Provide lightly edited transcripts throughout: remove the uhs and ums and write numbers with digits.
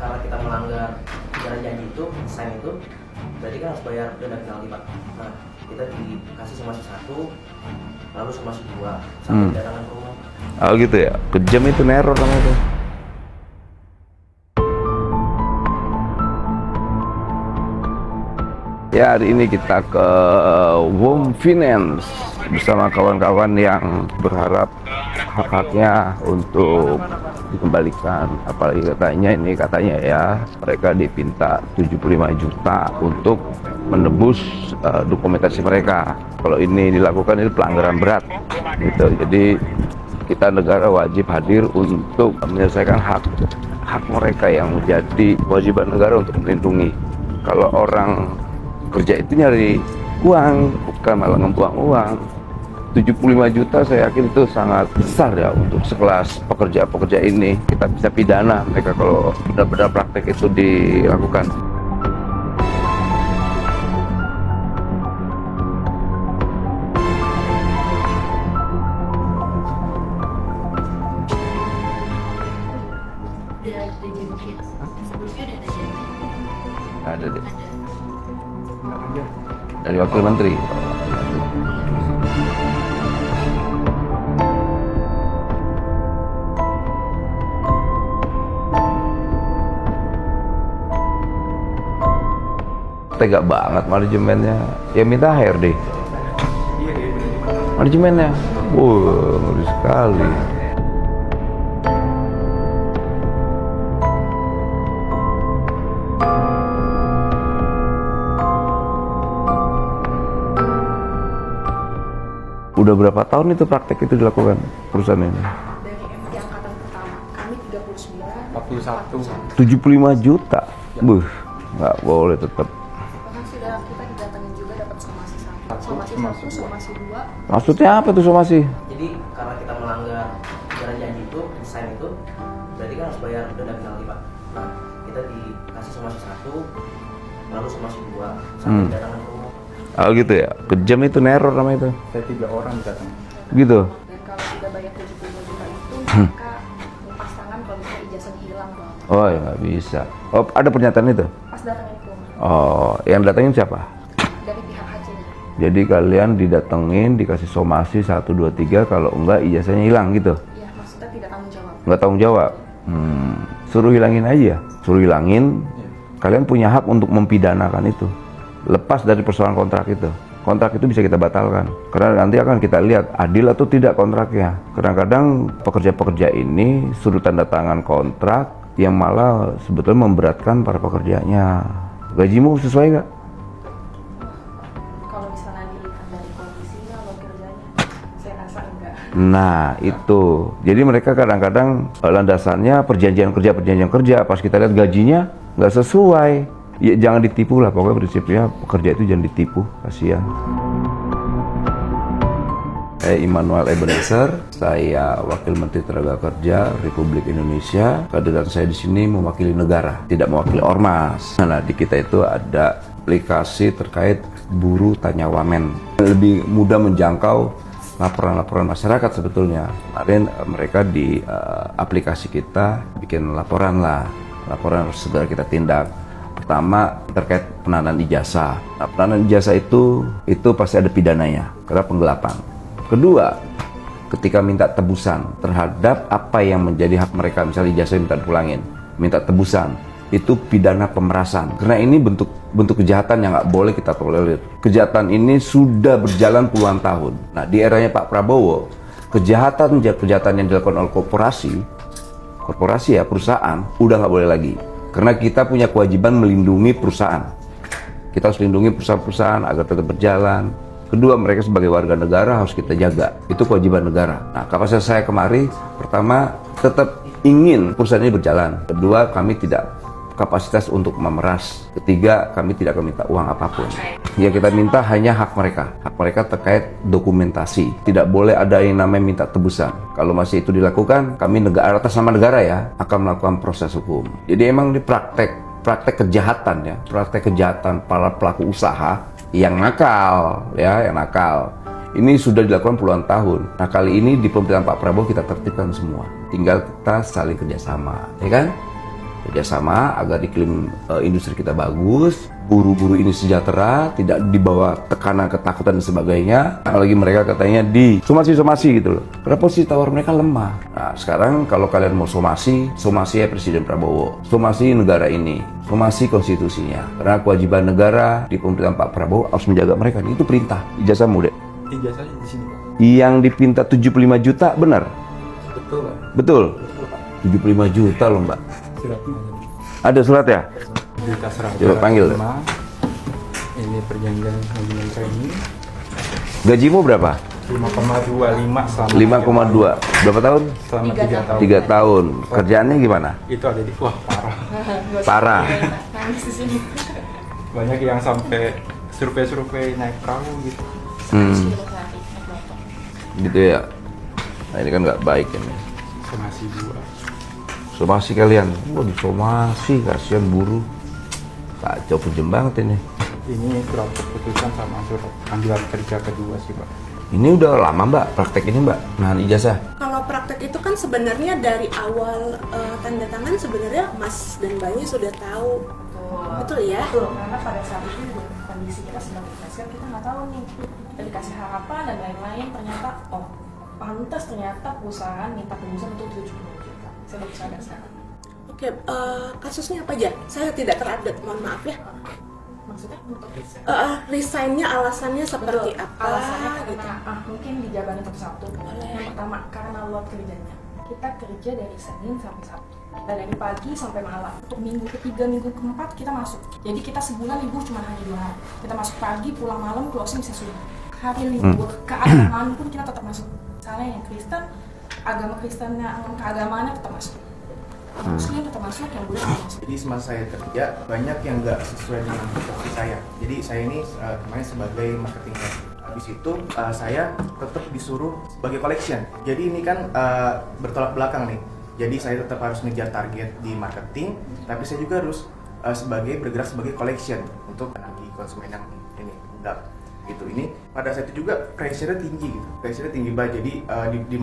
karena kita melanggar jalan janji itu, sign itu, berarti kan harus bayar denda penalti Pak. Nah, kita dikasih somasi 1, lalu somasi 2, sampai datangan rumah. Oh gitu ya, kejam itu, neror namanya itu. Ya, hari ini kita ke Wom Finance bersama kawan-kawan yang berharap hak-haknya untuk dikembalikan. Apalagi katanya ya, mereka dipinta 75 juta untuk menebus dokumentasi mereka. Kalau ini dilakukan, ini pelanggaran berat gitu. Jadi kita negara wajib hadir untuk menyelesaikan hak mereka yang menjadi kewajiban negara untuk melindungi. Kalau orang kerja itu nyari uang, bukan malah ngebuang uang. 75 juta saya yakin itu sangat besar ya untuk sekelas pekerja ini. Kita bisa pidana mereka kalau benar-benar praktek itu dilakukan. Ada deh. Dari Wakil Menteri. Tega banget manajemennya. Ya minta HRD. Manajemennya. Ngeri sekali. Udah berapa tahun itu praktek itu dilakukan perusahaan ini? Dari MT angkatan pertama, kami 39, 41. 75 juta? Buh, nggak boleh tetap. bahkan sudah kita didatangin juga dapat somasi 1, somasi 2. Maksudnya apa tuh somasi? Jadi karena kita melanggar jalan janji itu, sign itu, berarti kan harus bayar denda penalti Pak. Nah, kita dikasih somasi 1, lalu somasi 2, sampai datangan rumah. Oh gitu ya, kejam itu, neror namanya itu. Saya 3 orang datang. Gitu. Dan kalau sudah bayar 75 juta itu, maka lepas tangan kalau misalnya ijazahnya hilang Bang. Oh ya nggak bisa. Oh ada pernyataan itu? Pas datangin ke rumah, Oh, yang datangin siapa? dari pihak HC-nya. Jadi kalian didatengin, dikasih somasi 1, 2, 3, kalau enggak ijazahnya hilang gitu? Ya, maksudnya tidak tanggung jawab. Nggak tanggung jawab? Suruh hilangin aja. Suruh hilangin, kalian punya hak untuk mempidanakan itu. Lepas dari persoalan kontrak itu. Kontrak itu bisa kita batalkan. Karena nanti akan kita lihat adil atau tidak kontraknya. Kadang-kadang pekerja-pekerja ini suruh tanda tangan kontrak yang malah sebetulnya memberatkan para pekerjanya. Gajimu sesuai nggak? Kalau misalnya dilihat dari kondisinya atau kerjanya, saya rasa enggak. Nah itu. Jadi mereka kadang-kadang landasannya perjanjian kerja. Pas kita lihat gajinya nggak sesuai. Ya jangan ditipu lah, pokoknya prinsipnya pekerja itu jangan ditipu, kasihan. Saya Immanuel Ebenezer, saya Wakil Menteri Tenaga Kerja Republik Indonesia. Kehadiran saya di sini mewakili negara, tidak mewakili ormas. Nah, di kita itu ada aplikasi terkait buruh tanya wamen. Lebih mudah menjangkau laporan-laporan masyarakat sebetulnya. Kemarin mereka di aplikasi kita bikin laporan segera kita tindak. Pertama terkait penahanan ijazah. Nah, penahanan ijazah itu pasti ada pidananya karena penggelapan. Kedua, ketika minta tebusan terhadap apa yang menjadi hak mereka, misalnya ijazah minta dipulangin, minta tebusan, itu pidana pemerasan. Karena ini bentuk kejahatan yang nggak boleh kita tolerir. Kejahatan ini sudah berjalan puluhan tahun. Nah, di eranya Pak Prabowo, kejahatan yang dilakukan oleh korporasi ya, perusahaan, udah nggak boleh lagi. Karena kita punya kewajiban melindungi perusahaan. Kita harus lindungi perusahaan-perusahaan agar tetap berjalan. Kedua, mereka sebagai warga negara harus kita jaga. Itu kewajiban negara. Nah, kapasitas saya kemari, pertama, tetap ingin perusahaan ini berjalan. Kedua, kami tidak kapasitas untuk memeras. Ketiga, kami tidak akan minta uang apapun. Yang kita minta hanya hak mereka. Hak mereka terkait dokumentasi. Tidak boleh ada yang namanya minta tebusan. Kalau masih itu dilakukan, kami negara atas nama negara ya akan melakukan proses hukum. Jadi emang di praktek kejahatan ya, praktek kejahatan para pelaku usaha yang nakal ya, yang nakal. Ini sudah dilakukan puluhan tahun. Nah, kali ini di pemerintahan Pak Prabowo kita tertibkan semua. Tinggal kita saling kerjasama, ya kan? kerjasama agar iklim industri kita bagus, buru-buru ini sejahtera, tidak dibawa tekanan, ketakutan dan sebagainya. Apalagi mereka katanya di somasi gitu loh. Karena posisi tawar mereka lemah. Nah sekarang kalau kalian mau somasi ya Presiden Prabowo, somasi negara ini, somasi konstitusinya. Karena kewajiban negara di pemerintahan Pak Prabowo harus menjaga mereka. Itu perintah. Ijazahmu, Dek. Ijazahnya di sini, Pak. Yang dipinta 75 juta benar? Betul, Pak. Betul? Betul, Pak. 75 juta loh Mbak. Suratnya Ada surat ya? di tas Coba panggil. Ini perjanjian hubungan training. Gajimu berapa? 5,25 selama 5,2. Berapa tahun? selama 3 tahun. 3 tahun. Kerjaannya gimana? Itu ada di parah. Parah. Nangis di sini. Banyak yang sampai survei naik perahu gitu. Gitu ya. Nah ini kan nggak baik ini. Somasi 2. Somasi kalian. Wah disomasi, kasihan buruh. Kacau pujem banget ini. Ini surat keputusan sama surat panggilan kerja kedua sih, Pak. Ini udah lama Mbak praktek ini Mbak? Nahan ijazah. Kalau praktek itu kan sebenarnya dari awal tanda tangan sebenarnya Mas dan Mbaknya sudah tahu. Betul ya? Betul, karena pada saat itu juga kondisi kita sedang fresh, kita nggak tahu nih. Kita dikasih harapan dan lain-lain, ternyata pantas ternyata perusahaan minta tebusan untuk 70 juta. Saya baru sadar sekarang. Oke, kasusnya apa aja? Saya tidak terupdate, mohon maaf ya. Maksudnya untuk Resignnya alasannya seperti apa? Alasannya Gitu. karena mungkin dijabarin satu-satu. Yang pertama karena load kerjanya. Kita kerja dari Senin sampai Sabtu. Kita dari pagi sampai malam. Untuk minggu ketiga, minggu keempat kita masuk. Jadi kita sebulan libur cuma hanya 2 hari. Kita masuk pagi, pulang malam, closing bisa subuh. Hari libur keagamaan pun kita tetap masuk. Misalnya yang Kristen, agama Kristennya, keagamaannya tetap masuk. Muslim tetap masuk, yang Buddha tetap masuk. Jadi semasa saya kerja banyak yang nggak sesuai dengan profesi saya. Jadi saya ini kemarin sebagai marketing head. Habis itu saya tetap disuruh sebagai collection. Jadi ini kan bertolak belakang nih. Jadi saya tetap harus ngejar target di marketing, tapi saya juga harus bergerak sebagai collection untuk menagih konsumen yang ini enggak gitu. Ini pada saat itu juga pressure-nya tinggi gitu. Pressure-nya tinggi banget. Jadi di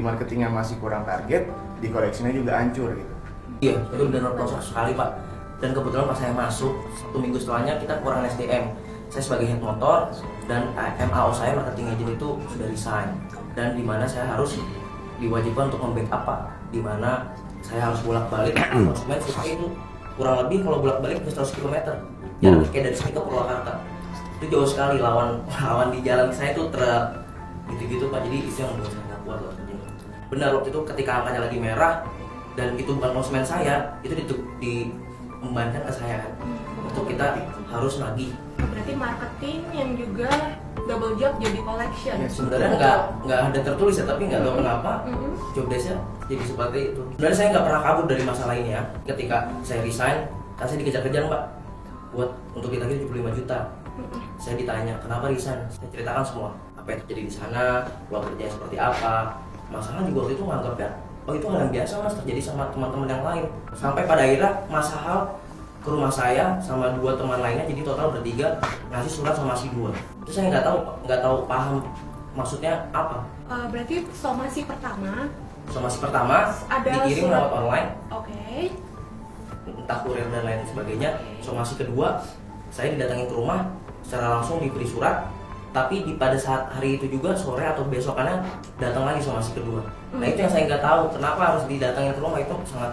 marketingnya masih kurang target, di collection-nya juga hancur gitu. Iya, itu benar proses sekali Pak. Dan kebetulan pas saya masuk, 1 minggu setelahnya kita kurang SDM. Saya sebagai head motor dan MAO saya marketing agent itu sudah resign. Dan di mana saya harus diwajibkan untuk membackup Pak, di mana saya harus bolak-balik konsumen supaya itu kurang lebih kalau bolak-balik 100 km. Jarak kayak dari sini ke Purwakarta. Itu jauh sekali lawan di jalan saya itu gitu-gitu Pak. Jadi itu yang membuat saya nggak kuat loh. Benar waktu itu ketika angkanya lagi merah dan itu bukan konsumen saya, itu diembankan ke saya kan. Untuk kita harus nagih. Berarti marketing yang juga double job jadi collection. Ya, sebenarnya nggak ada tertulis ya, tapi nggak tahu kenapa job desk-nya jadi seperti itu. Sebenarnya saya nggak pernah kabur dari masalah ini ya. Ketika saya resign, kan saya dikejar-kejar Mbak buat untuk ditagih 75 juta. Saya ditanya kenapa resign, saya ceritakan semua apa yang terjadi di sana, peluang kerjanya seperti apa. Masalah juga waktu itu nganggap ya, itu hal yang biasa Mas terjadi sama teman-teman yang lain. Sampai pada akhirnya masalah ke rumah saya sama 2 teman lainnya, jadi total bertiga ngasih surat somasi 2. Itu saya nggak tahu paham maksudnya apa. Berarti somasi pertama. Somasi pertama Ada dikirim surat. lewat online, Oke. entah kurir dan lain sebagainya. Somasi kedua saya didatangin ke rumah secara langsung diberi surat, tapi pada saat hari itu juga sore atau besokannya datang lagi somasi kedua. Nah itu yang saya nggak tahu kenapa harus didatangin ke rumah, itu sangat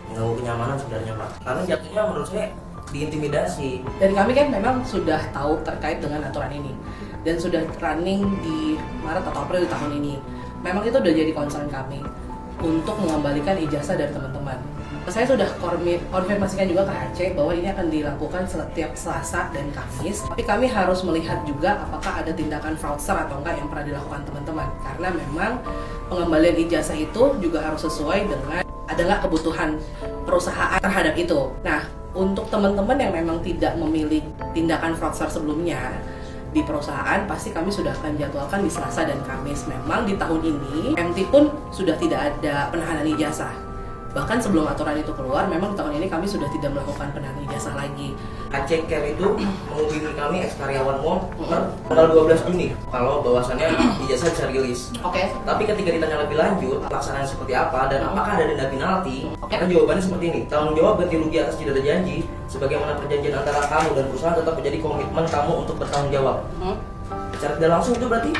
mengganggu kenyamanan sebenarnya Pak. Karena jatuhnya menurut saya diintimidasi. Dan kami kan memang sudah tahu terkait dengan aturan ini dan sudah running di Maret atau April di tahun ini. Memang itu udah jadi concern kami untuk mengembalikan ijazah dari teman-teman. Saya sudah konfirmasikan juga ke HC bahwa ini akan dilakukan setiap Selasa dan Kamis. Tapi kami harus melihat juga apakah ada tindakan fraudster atau enggak yang pernah dilakukan teman-teman. Karena memang pengembalian ijazah itu juga harus sesuai dengan adalah kebutuhan perusahaan terhadap itu. Nah, untuk teman-teman yang memang tidak memilih tindakan fraudster sebelumnya di perusahaan, pasti kami sudah akan jadwalkan di Selasa dan Kamis. Memang di tahun ini MT pun sudah tidak ada penahanan ijazah. Bahkan sebelum aturan itu keluar, memang tahun ini kami sudah tidak melakukan penahanan ijazah lagi. Aceh Care itu menghubungi kami ex-karyawan mall per tanggal 12 Juni kalau bahwasannya ijazah bisa rilis. Oke. Tapi ketika ditanya lebih lanjut, pelaksanaan seperti apa dan apakah ada denda penalti, karena jawabannya seperti ini. Tanggung jawab ganti rugi atas tidak ada janji, sebagaimana perjanjian antara kamu dan perusahaan tetap menjadi komitmen kamu untuk bertanggung jawab. Secara tidak langsung itu berarti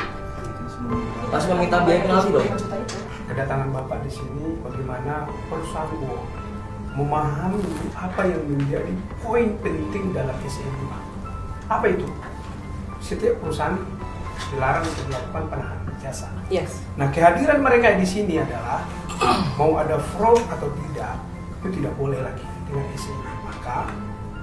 masih meminta biaya penalti dong. Kedatangan Bapak di sini bagaimana perusahaan memahami apa yang menjadi poin penting dalam SMA. Apa itu? Setiap perusahaan dilarang untuk melakukan penahanan ijazah. Yes. Nah, kehadiran mereka di sini adalah mau ada fraud atau tidak, itu tidak boleh lagi dengan SMA. Maka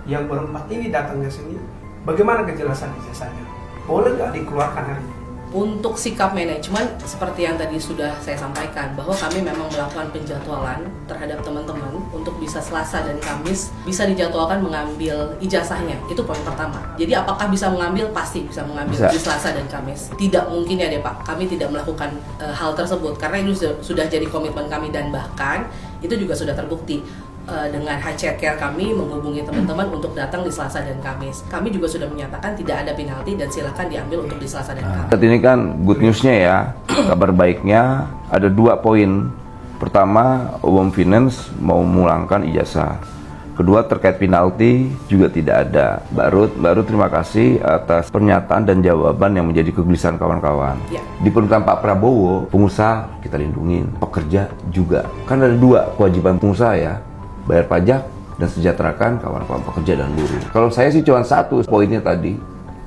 yang berempat ini datang ke sini, bagaimana kejelasan ijazahnya? Boleh nggak dikeluarkan hari ini? Untuk sikap manajemen, seperti yang tadi sudah saya sampaikan, bahwa kami memang melakukan penjadwalan terhadap teman-teman untuk bisa Selasa dan Kamis bisa dijadwalkan mengambil ijazahnya. Itu poin pertama. Jadi apakah bisa mengambil? Pasti bisa mengambil di Selasa dan Kamis. Tidak mungkin ya deh Pak, kami tidak melakukan hal tersebut karena itu sudah jadi komitmen kami, dan bahkan itu juga sudah terbukti. Dengan HC Care kami menghubungi teman-teman untuk datang di Selasa dan Kamis. Kami juga sudah menyatakan tidak ada penalti dan silakan diambil untuk di Selasa dan Kamis. Saat ini kan good newsnya ya, kabar baiknya ada 2 poin. Pertama, Umum Finance mau memulangkan ijazah. Kedua, terkait penalti juga tidak ada. Baru terima kasih atas pernyataan dan jawaban yang menjadi kegelisahan kawan-kawan. Ya. Di pemerintahan Pak Prabowo, pengusaha kita lindungin, pekerja juga. Kan ada 2 kewajiban pengusaha ya, bayar pajak dan sejahterakan kawan-kawan pekerja dan buruh. Kalau saya sih cuma 1 poinnya tadi,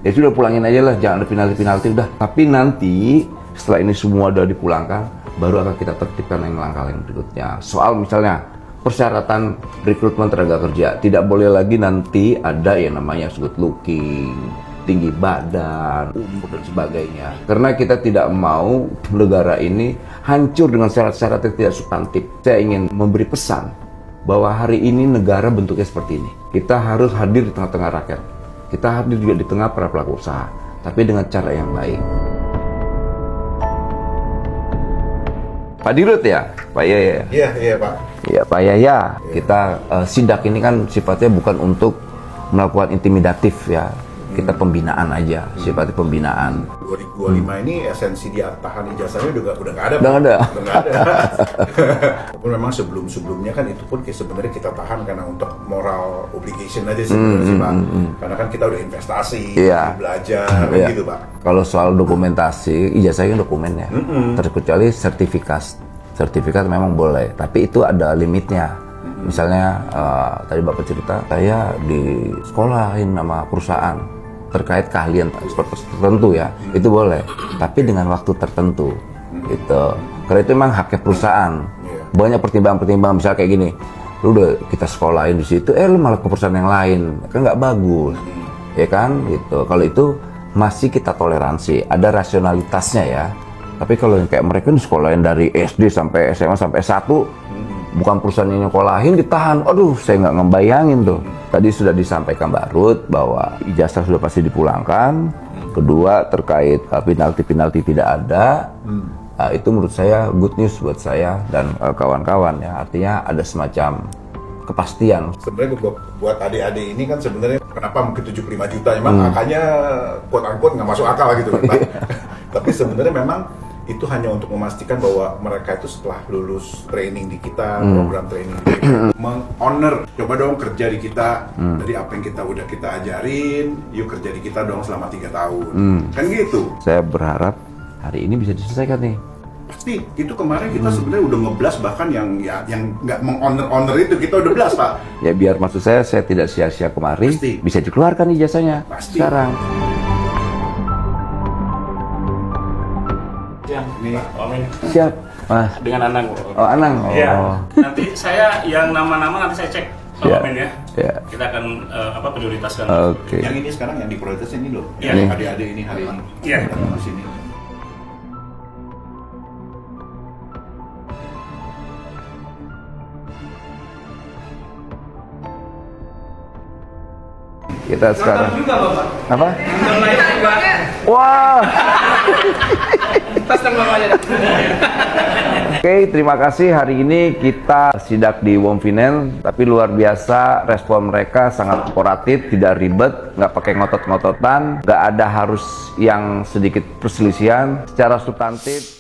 ya sudah pulangin aja lah, jangan ada penalti udah. Tapi nanti setelah ini semua udah dipulangkan, baru akan kita tertibkan yang langkah yang berikutnya. Soal misalnya persyaratan rekrutmen tenaga kerja, tidak boleh lagi nanti ada yang namanya good looking, tinggi badan, umur dan sebagainya. Karena kita tidak mau negara ini hancur dengan syarat-syarat yang tidak substantif. Saya ingin memberi pesan bahwa hari ini negara bentuknya seperti ini. Kita harus hadir di tengah-tengah rakyat. Kita hadir juga di tengah para pelaku usaha, tapi dengan cara yang baik. Pak Dirut ya? Pak Yaya? Iya Pak. Iya Pak Yaya. Kita sidak ini kan sifatnya bukan untuk melakukan intimidatif ya. Kita pembinaan aja, sifatnya pembinaan. 2025 ini esensi dia tahan ijazahnya udah nggak ada. Udah nggak ada. Walaupun memang sebelumnya kan itu pun sebenarnya kita tahan karena untuk moral obligation aja sebenarnya sih Pak. Karena kan kita udah investasi, belajar, gitu Pak. Kalau soal dokumentasi, ijazahnya dokumen ya. Terkecuali sertifikat memang boleh, tapi itu ada limitnya. Misalnya tadi Bapak cerita, saya di sekolahin sama perusahaan terkait keahlian tertentu ya, itu boleh, tapi dengan waktu tertentu gitu. Karena itu memang haknya perusahaan. Banyak pertimbangan-pertimbangan, misalnya kayak gini, lu udah kita sekolahin di situ, lu malah ke perusahaan yang lain, kan nggak bagus, ya kan gitu. Kalau itu masih kita toleransi, ada rasionalitasnya ya. Tapi kalau yang kayak mereka sekolahin dari SD sampai SMA sampai S1, bukan perusahaan yang nyekolahin ditahan, aduh saya nggak ngebayangin tuh. Tadi sudah disampaikan Mbak Ruth bahwa ijazah sudah pasti dipulangkan. Kedua, terkait penalti tidak ada. Itu menurut saya good news buat saya dan kawan-kawan ya. Artinya ada semacam kepastian. Sebenarnya buat adik-adik ini kan sebenarnya kenapa mungkin 75 juta memang angkanya quote-unquote nggak masuk akal gitu kan Pak. Tapi sebenarnya memang itu hanya untuk memastikan bahwa mereka itu setelah lulus training di kita, program training di kita, meng-honor, coba dong kerja di kita, dari apa yang kita ajarin, yuk kerja di kita dong selama 3 tahun. Kan gitu. Saya berharap hari ini bisa diselesaikan nih. Pasti, itu kemarin kita sebenarnya udah ngeblas, bahkan yang nggak meng-honor itu kita udah blast Pak. Ya biar maksud saya tidak sia-sia kemarin, bisa dikeluarkan ijazahnya sekarang. Ini Siap, Mas. dengan Anang. Oh, Anang. Oh. Ya, nanti saya yang nama-nama nanti saya cek Pak Wamen ya. Kita akan prioritaskan. Oke. Yang ini sekarang yang diprioritas ini loh. Iya. Yang adik-adik ini hari ini. Iya. Di sini. Kita sekarang. Juga Bapak. Apa? Nonton live juga. Wah. Tas dan bapaknya. Oke, terima kasih. Hari ini kita sidak di Womfinen, tapi luar biasa respon mereka sangat kooperatif, tidak ribet, nggak pakai ngotot-ngototan, nggak ada harus yang sedikit perselisihan, secara substantif.